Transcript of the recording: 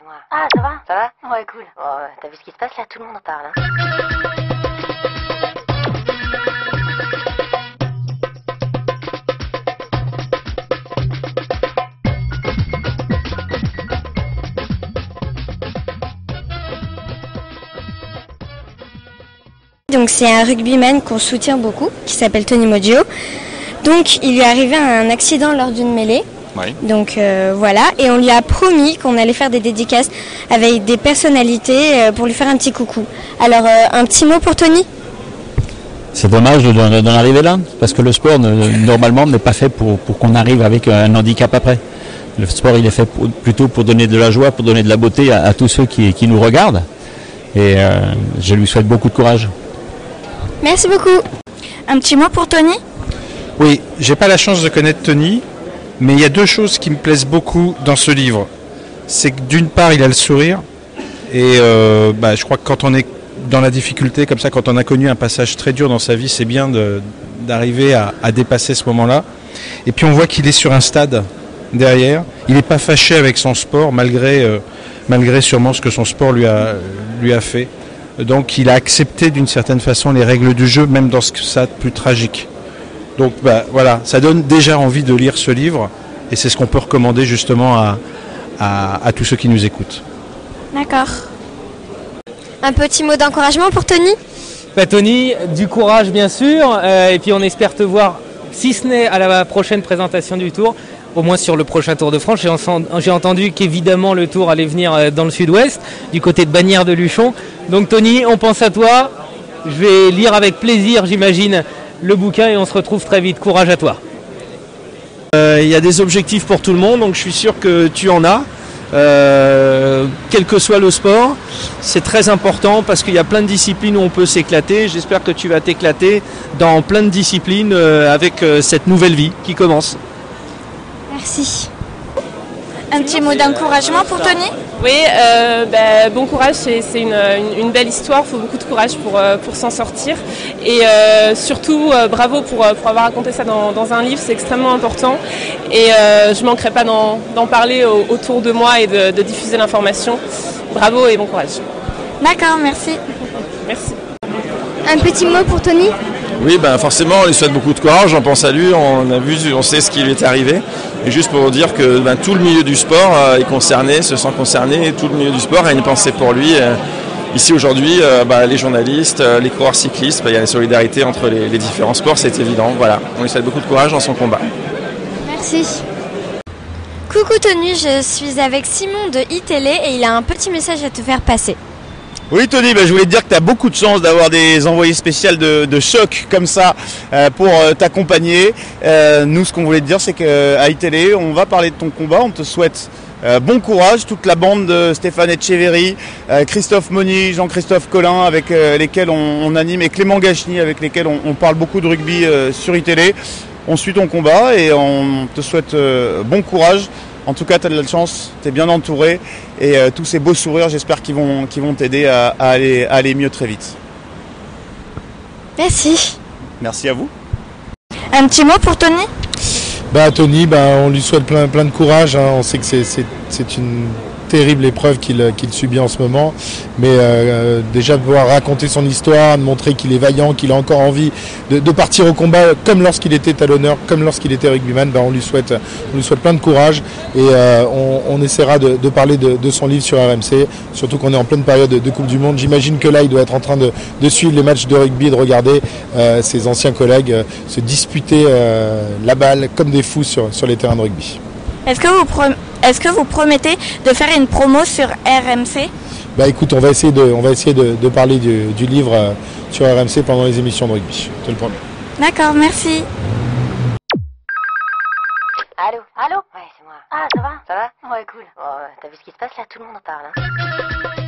c'est moi. Ah, ça va? Ça va? Ouais, cool. Oh, t'as vu ce qui se passe là? Tout le monde en parle, hein. Donc c'est un rugbyman qu'on soutient beaucoup, qui s'appelle Tony Moggio. Donc il lui est arrivé un accident lors d'une mêlée. Oui. Donc voilà, et on lui a promis qu'on allait faire des dédicaces avec des personnalités pour lui faire un petit coucou. Alors un petit mot pour Tony? C'est dommage d'en arriver là, parce que le sport normalement n'est pas fait pour qu'on arrive avec un handicap après. Le sport il est fait plutôt pour donner de la joie, pour donner de la beauté à tous ceux qui nous regardent. Et je lui souhaite beaucoup de courage. Merci beaucoup. Un petit mot pour Tony? Oui, j'ai pas la chance de connaître Tony, mais il y a deux choses qui me plaisent beaucoup dans ce livre. C'est que d'une part, il a le sourire, et je crois que quand on est dans la difficulté, comme ça, quand on a connu un passage très dur dans sa vie, c'est bien d'arriver à dépasser ce moment-là. Et puis on voit qu'il est sur un stade derrière. Il n'est pas fâché avec son sport, malgré sûrement ce que son sport lui a fait. Donc il a accepté d'une certaine façon les règles du jeu, même dans ce que ça a de plus tragique. Donc voilà, ça donne déjà envie de lire ce livre, et c'est ce qu'on peut recommander justement à tous ceux qui nous écoutent. D'accord. Un petit mot d'encouragement pour Tony? Tony, du courage bien sûr, et puis on espère te voir, si ce n'est à la prochaine présentation du Tour, au moins sur le prochain Tour de France. J'ai entendu qu'évidemment le Tour allait venir dans le sud-ouest, du côté de Bagnères de Luchon. Donc Tony, on pense à toi, je vais lire avec plaisir, j'imagine, le bouquin, et on se retrouve très vite. Courage à toi. Il y a des objectifs pour tout le monde, donc je suis sûr que tu en as. Quel que soit le sport, c'est très important parce qu'il y a plein de disciplines où on peut s'éclater. J'espère que tu vas t'éclater dans plein de disciplines avec cette nouvelle vie qui commence. Merci. Un petit mot d'encouragement pour Tony? Oui, bon courage, c'est une belle histoire, il faut beaucoup de courage pour s'en sortir. Et surtout, bravo pour avoir raconté ça dans un livre, c'est extrêmement important. Et je ne manquerai pas d'en parler autour de moi et de diffuser l'information. Bravo et bon courage. D'accord, merci. Merci. Un petit mot pour Tony? Oui, forcément, on lui souhaite beaucoup de courage, on pense à lui, on sait ce qui lui est arrivé. Et juste pour dire que tout le milieu du sport est concerné, se sent concerné, et tout le milieu du sport a une pensée pour lui. Ici aujourd'hui, les journalistes, les coureurs cyclistes, il y a une solidarité entre les différents sports, c'est évident. Voilà, on lui souhaite beaucoup de courage dans son combat. Merci. Coucou Tony, je suis avec Simon de iTélé et il a un petit message à te faire passer. Oui Tony, je voulais te dire que tu as beaucoup de chance d'avoir des envoyés spéciaux de choc comme ça pour t'accompagner. Nous, ce qu'on voulait te dire, c'est qu'à iTélé, on va parler de ton combat. On te souhaite bon courage, toute la bande de Stéphane Etcheverry, Christophe Monny, Jean-Christophe Collin avec lesquels on anime, et Clément Gachny avec lesquels on parle beaucoup de rugby sur iTélé. On suit ton combat et on te souhaite bon courage. En tout cas, tu as de la chance, tu es bien entouré, et tous ces beaux sourires, j'espère qu'ils vont t'aider à aller mieux très vite. Merci. Merci à vous. Un petit mot pour Tony? Tony, on lui souhaite plein de courage, hein. On sait que c'est une terrible épreuve qu'il subit en ce moment, mais déjà de pouvoir raconter son histoire, de montrer qu'il est vaillant, qu'il a encore envie de partir au combat comme lorsqu'il était talonneur, comme lorsqu'il était rugbyman, on lui souhaite plein de courage, et on essaiera de parler de son livre sur RMC, surtout qu'on est en pleine période de Coupe du Monde. J'imagine que là il doit être en train de suivre les matchs de rugby, de regarder ses anciens collègues se disputer la balle comme des fous sur les terrains de rugby. Est-ce que vous promettez de faire une promo sur RMC? Écoute, on va essayer de parler du livre sur RMC pendant les émissions de rugby, je te le promets. D'accord, merci. Allô? Allô? Ouais, c'est moi. Ah, ça va? Ça va? Ouais, cool. Oh, t'as vu ce qui se passe là? Tout le monde en parle, hein.